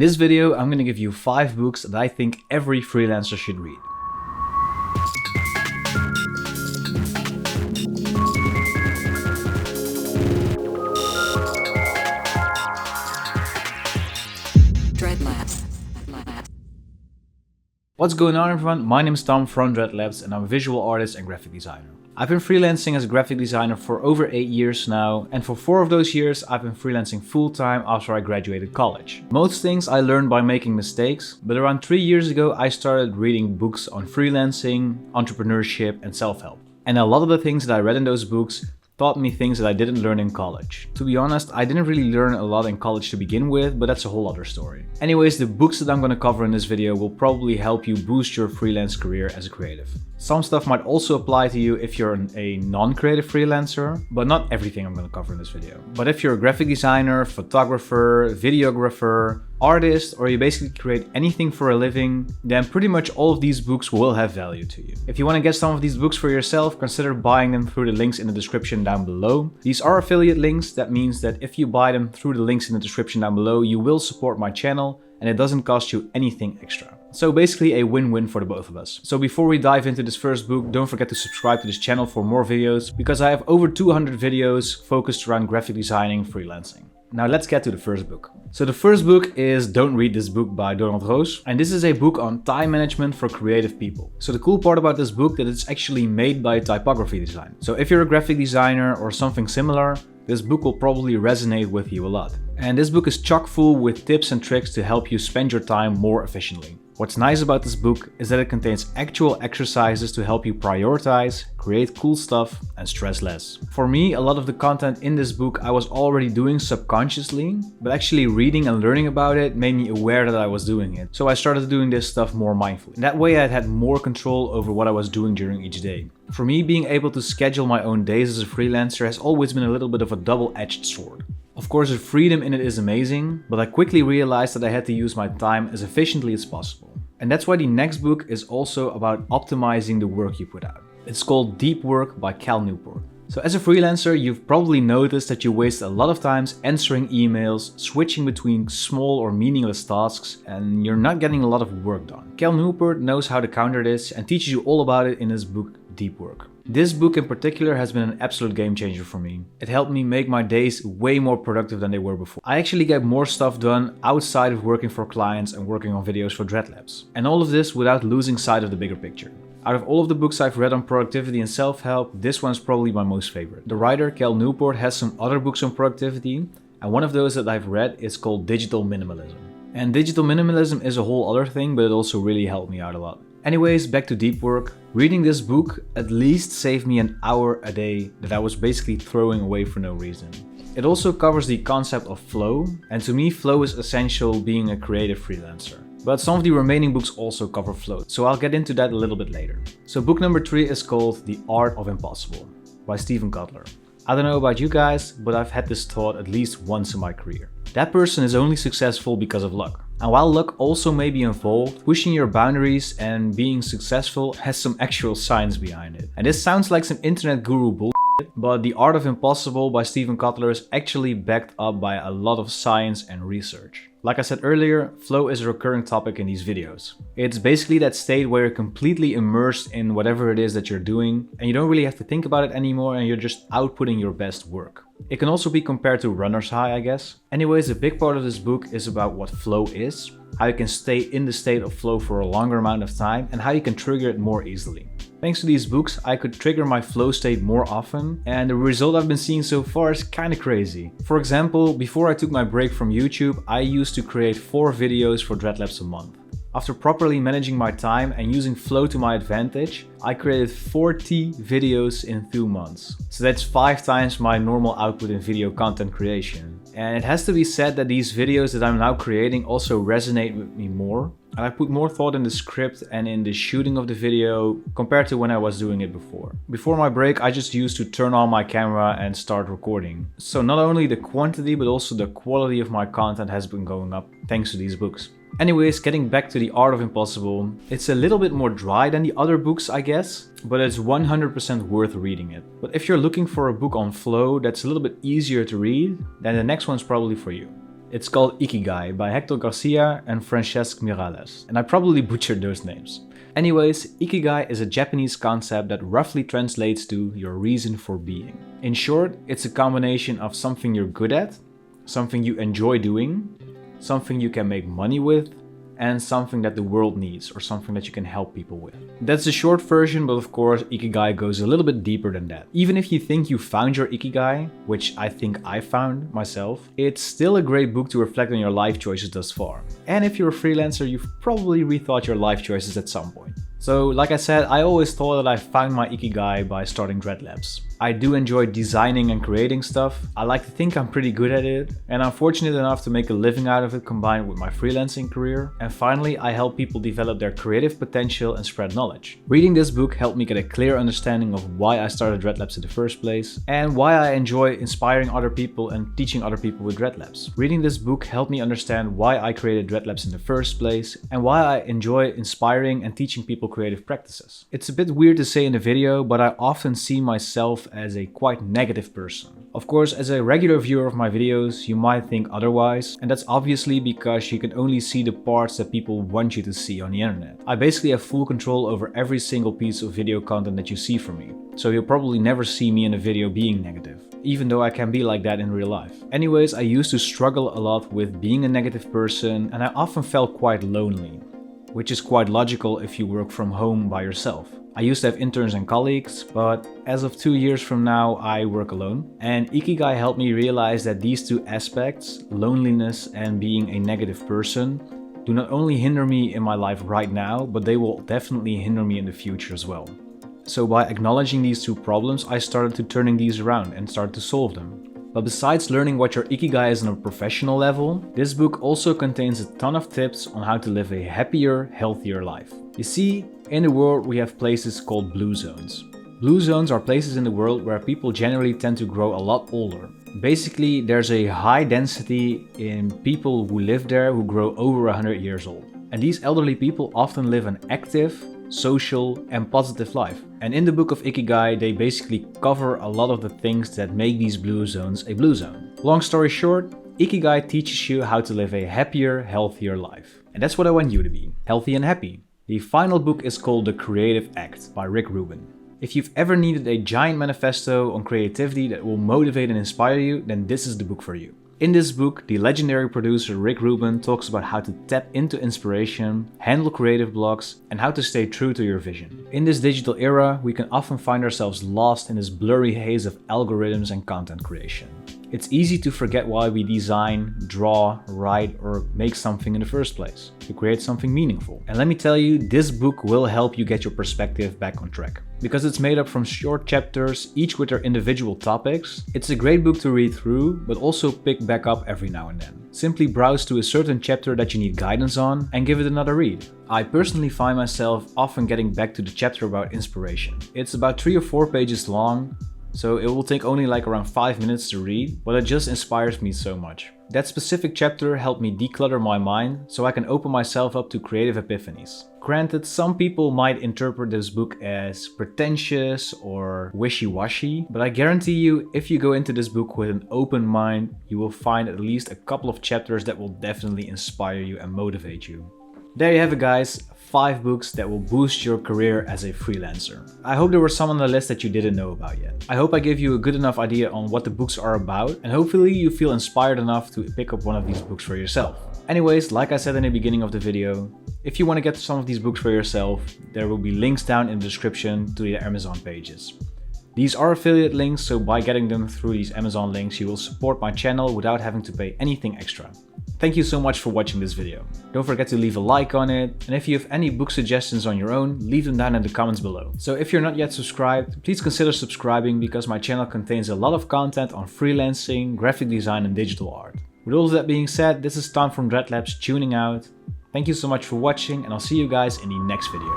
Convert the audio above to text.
this video, I'm gonna give you 5 books that I think every freelancer should read. Dreadlabs. What's going on, everyone? My name is Tom from Dreadlabs and I'm a visual artist and graphic designer. I've been freelancing as a graphic designer for over 8 years now, and for 4 of those years I've been freelancing full-time after I graduated college. Most things I learned by making mistakes, but around 3 years ago I started reading books on freelancing, entrepreneurship and self-help. And a lot of the things that I read in those books taught me things that I didn't learn in college. To be honest, I didn't really learn a lot in college to begin with, but that's a whole other story. Anyways, the books that I'm going to cover in this video will probably help you boost your freelance career as a creative. Some stuff might also apply to you if you're a non-creative freelancer, but not everything I'm going to cover in this video. But if you're a graphic designer, photographer, videographer, artist, or you basically create anything for a living, then pretty much all of these books will have value to you. If you want to get some of these books for yourself, consider buying them through the links in the description down below. These are affiliate links. That means that if you buy them through the links in the description down below, you will support my channel and it doesn't cost you anything extra. So basically a win-win for the both of us. So before we dive into this first book, don't forget to subscribe to this channel for more videos, because I have over 200 videos focused around graphic designing and freelancing. Now let's get to the first book. So the first book is Don't Read This Book by Roos, and this is a book on time management for creative people. So the cool part about this book is that it's actually made by typography design. So if you're a graphic designer or something similar, this book will probably resonate with you a lot. And this book is chock full with tips and tricks to help you spend your time more efficiently. What's nice about this book is that it contains actual exercises to help you prioritize, create cool stuff, and stress less. For me, a lot of the content in this book I was already doing subconsciously, but actually reading and learning about it made me aware that I was doing it. So I started doing this stuff more mindfully. That way I had more control over what I was doing during each day. For me, being able to schedule my own days as a freelancer has always been a little bit of a double-edged sword. Of course, the freedom in it is amazing, but I quickly realized that I had to use my time as efficiently as possible. And that's why the next book is also about optimizing the work you put out. It's called Deep Work by Newport. So as a freelancer, you've probably noticed that you waste a lot of time answering emails, switching between small or meaningless tasks, and you're not getting a lot of work done. Newport knows how to counter this and teaches you all about it in his book Deep Work. This book in particular has been an absolute game changer for me. It helped me make my days way more productive than they were before. I actually get more stuff done outside of working for clients and working on videos for Dreadlabs. And all of this without losing sight of the bigger picture. Out of all of the books I've read on productivity and self-help, this one's probably my most favorite. The writer Newport has some other books on productivity, and one of those that I've read is called Digital Minimalism. And digital minimalism is a whole other thing, but it also really helped me out a lot. Anyways, back to Deep Work. Reading this book at least saved me an hour a day that I was basically throwing away for no reason. It also covers the concept of flow, and to me flow is essential being a creative freelancer. But some of the remaining books also cover flow, so I'll get into that a little bit later. So book number 3 is called The Art of Impossible by Kotler. I don't know about you guys, but I've had this thought at least once in my career. That person is only successful because of luck. And while luck also may be involved, pushing your boundaries and being successful has some actual science behind it. And this sounds like some internet guru bullshit, but The Art of Impossible by Kotler is actually backed up by a lot of science and research. Like I said earlier, flow is a recurring topic in these videos. It's basically that state where you're completely immersed in whatever it is that you're doing, and you don't really have to think about it anymore and you're just outputting your best work. It can also be compared to runner's high, I guess. Anyways, a big part of this book is about what flow is, how you can stay in the state of flow for a longer amount of time, and how you can trigger it more easily. Thanks to these books, I could trigger my flow state more often, and the result I've been seeing so far is kinda crazy. For example, before I took my break from YouTube, I used to create 4 videos for Dreadlabs a month. After properly managing my time and using flow to my advantage, I created 40 videos in 2 months. So that's 5 times my normal output in video content creation. And it has to be said that these videos that I'm now creating also resonate with me more. And I put more thought in the script and in the shooting of the video compared to when I was doing it before. Before my break, I just used to turn on my camera and start recording. So not only the quantity, but also the quality of my content has been going up thanks to these books. Anyways, getting back to The Art of Impossible, it's a little bit more dry than the other books, I guess, but it's 100% worth reading it. But if you're looking for a book on flow that's a little bit easier to read, then the next one's probably for you. It's called Ikigai by Hector Garcia and Francesc Miralles, and I probably butchered those names. Anyways, Ikigai is a Japanese concept that roughly translates to your reason for being. In short, it's a combination of something you're good at, something you enjoy doing, something you can make money with, and something that the world needs or something that you can help people with. That's the short version, but of course Ikigai goes a little bit deeper than that. Even if you think you found your Ikigai, which I think I found myself, it's still a great book to reflect on your life choices thus far. And if you're a freelancer, you've probably rethought your life choices at some point. So like I said, I always thought that I found my Ikigai by starting Dreadlabs. I do enjoy designing and creating stuff. I like to think I'm pretty good at it, and I'm fortunate enough to make a living out of it combined with my freelancing career. And finally, I help people develop their creative potential and spread knowledge. Reading this book helped me get a clear understanding of why I started Dreadlabs in the first place and why I enjoy inspiring other people and teaching other people with Dreadlabs. Reading this book helped me understand why I created Dreadlabs in the first place and why I enjoy inspiring and teaching people creative practices. It's a bit weird to say in the video, but I often see myself as a quite negative person. Of course, as a regular viewer of my videos, you might think otherwise, and that's obviously because you can only see the parts that people want you to see on the internet. I basically have full control over every single piece of video content that you see from me, so you'll probably never see me in a video being negative, even though I can be like that in real life. Anyways, I used to struggle a lot with being a negative person, and I often felt quite lonely, which is quite logical if you work from home by yourself. I used to have interns and colleagues, but as of 2 years from now, I work alone. And Ikigai helped me realize that these two aspects, loneliness and being a negative person, do not only hinder me in my life right now, but they will definitely hinder me in the future as well. So by acknowledging these two problems, I started to turning these around and started to solve them. But besides learning what your Ikigai is on a professional level, this book also contains a ton of tips on how to live a happier, healthier life. You see, in the world we have places called blue zones. Blue zones are places in the world where people generally tend to grow a lot older. Basically, there's a high density in people who live there who grow over 100 years old. And these elderly people often live an active, social and positive life. And in the book of Ikigai, they basically cover a lot of the things that make these blue zones a blue zone. Long story short, Ikigai teaches you how to live a happier, healthier life. And that's what I want you to be, healthy and happy. The final book is called The Creative Act by Rubin. If you've ever needed a giant manifesto on creativity that will motivate and inspire you, then this is the book for you. In this book, the legendary producer Rubin talks about how to tap into inspiration, handle creative blocks, and how to stay true to your vision. In this digital era, we can often find ourselves lost in this blurry haze of algorithms and content creation. It's easy to forget why we design, draw, write, or make something in the first place, to create something meaningful. And let me tell you, this book will help you get your perspective back on track. Because it's made up from short chapters, each with their individual topics, it's a great book to read through, but also pick back up every now and then. Simply browse to a certain chapter that you need guidance on and give it another read. I personally find myself often getting back to the chapter about inspiration. It's about 3 or 4 pages long, so it will take only like around 5 minutes to read, but it just inspires me so much. That specific chapter helped me declutter my mind so I can open myself up to creative epiphanies. Granted, some people might interpret this book as pretentious or wishy-washy, but I guarantee you, if you go into this book with an open mind, you will find at least a couple of chapters that will definitely inspire you and motivate you. There you have it, guys. 5 books that will boost your career as a freelancer. I hope there were some on the list that you didn't know about yet. I hope I gave you a good enough idea on what the books are about, and hopefully you feel inspired enough to pick up one of these books for yourself. Anyways, like I said in the beginning of the video, if you want to get some of these books for yourself, there will be links down in the description to the Amazon pages. These are affiliate links, so by getting them through these Amazon links, you will support my channel without having to pay anything extra. Thank you so much for watching this video. Don't forget to leave a like on it, and if you have any book suggestions on your own, leave them down in the comments below. So if you're not yet subscribed, please consider subscribing because my channel contains a lot of content on freelancing, graphic design and digital art. With all of that being said, this is Tom from Dreadlabs tuning out. Thank you so much for watching, and I'll see you guys in the next video.